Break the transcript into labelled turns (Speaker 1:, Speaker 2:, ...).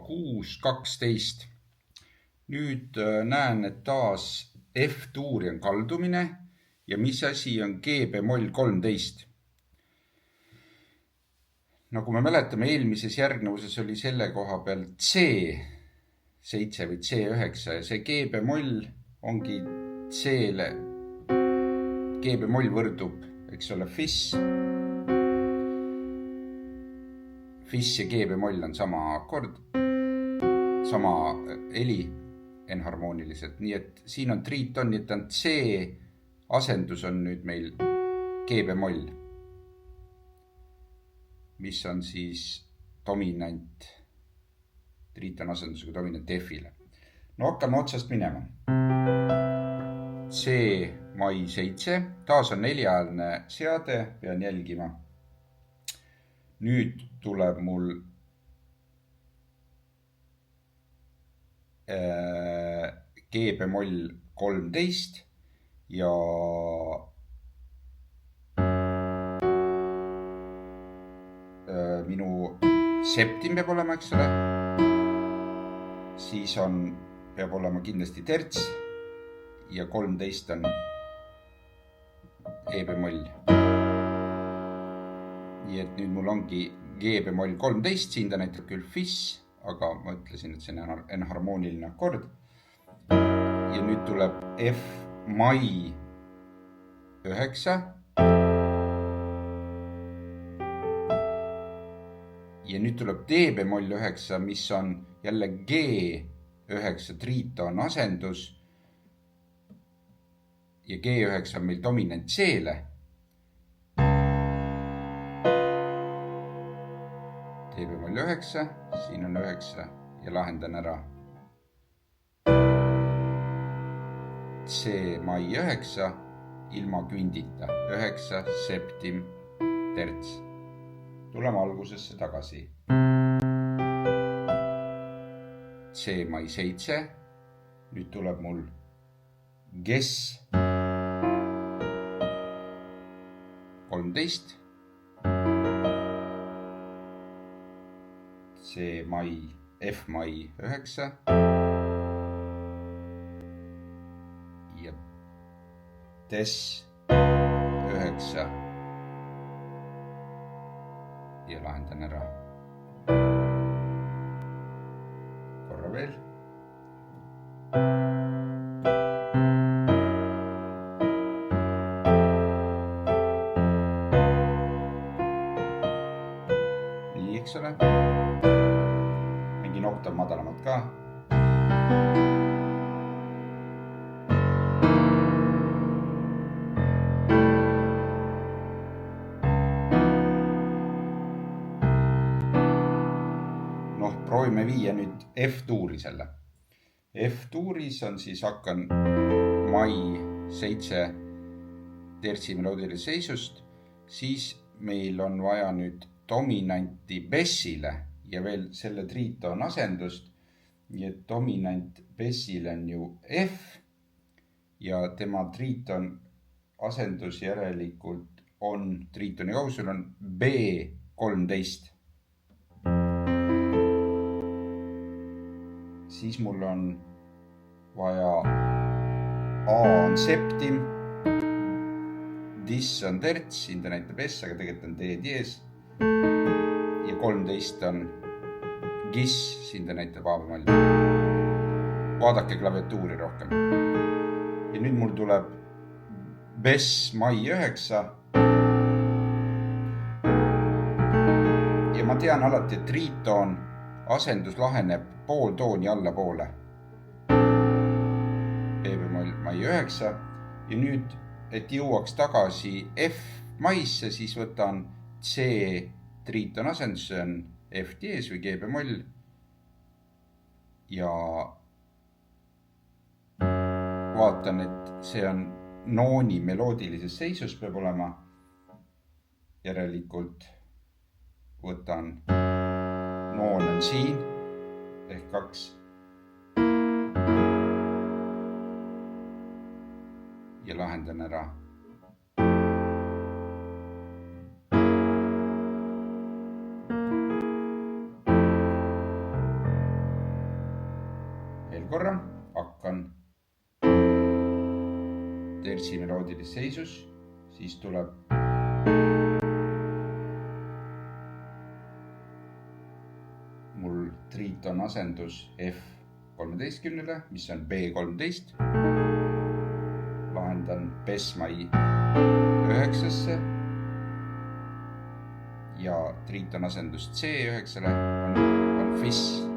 Speaker 1: 6.12. Nüüd näen, et taas F-tuuri on kaldumine ja mis asi on G-bemoll 13. Nagu me mäletame, eelmises järgnevuses oli selle koha peal C7 või C9 ja see G-bemoll ongi C-le. G-bemoll võrdub, eks ole, Fis. Fis ja G-bemoll on sama akord, sama heli enharmooniliselt. Nii et siin on triiton, nii et on C asendus on nüüd meil G-bemoll, mis on siis dominant, triiton asendusega dominant F-ile. No hakkame otsast minema. C mai 7, taas on neljaäälne seade, pean jälgima. Nüüd tuleb mul G-bemoll 13 ja minu septim peab olema, eks ole. Siis peab olema kindlasti terts ja 13 on E-bemoll. Nii et nüüd mul ongi G-bemoll 13, siin ta näitab küll Fis, aga ma ütlesin, et see on enharmooniline akord. Ja nüüd tuleb F mai 9. Ja nüüd tuleb D-bemoll 9, mis on jälle G9 triiton asendus. Ja G9 on meil dominant C-le. D-bemoll 9, siin on 9 ja lahendan ära. C mai 9 ilma kvindita, 9 septim terts. Tuleme algusesse tagasi. C mai 7, nüüd tuleb mul Ges 13, C mai, F mai 9 ja Des 9 ja lahendan ära. Korra veel. Nii, eks ole. Mängin oktav madalamat ka. Proovime viia nüüd F-tuuri selle. F-tuuris on siis hakkan mai 7 tertsi meloodilise seisust, siis meil on vaja nüüd dominanti Bessile ja veel selle triiton asendust. Nii et dominant Bessile on ju F ja tema triiton asendus järelikult on, triitoni kausul on B13. Siis mul on vaja A on septim, Dis on terts, siin ta näitab S, aga tegelikult on D dies ja 13 on Gis, siin ta näitab A-bemoll. Vaadake klaviatuuri rohkem. Ja nüüd mul tuleb Bess mai 9 ja ma tean alati, et triiton asendus laheneb pool tooni allapoole. B-bemoll mai 9 ja nüüd, et jõuaks tagasi F maisse, siis võtan C triiton asendus, see on F dies või G-bemoll ja vaatan, et see on nooni meloodilises seisus peab olema. Järelikult võtan noon on siin ehk 2 ja lahendan ära. korra, hakkan tertsi meloodilises seisus, siis tuleb mul triiton asendus F13, mis on B13. Lahendan Bessmai 9-sse ja triiton asendus C9-le on Fiss.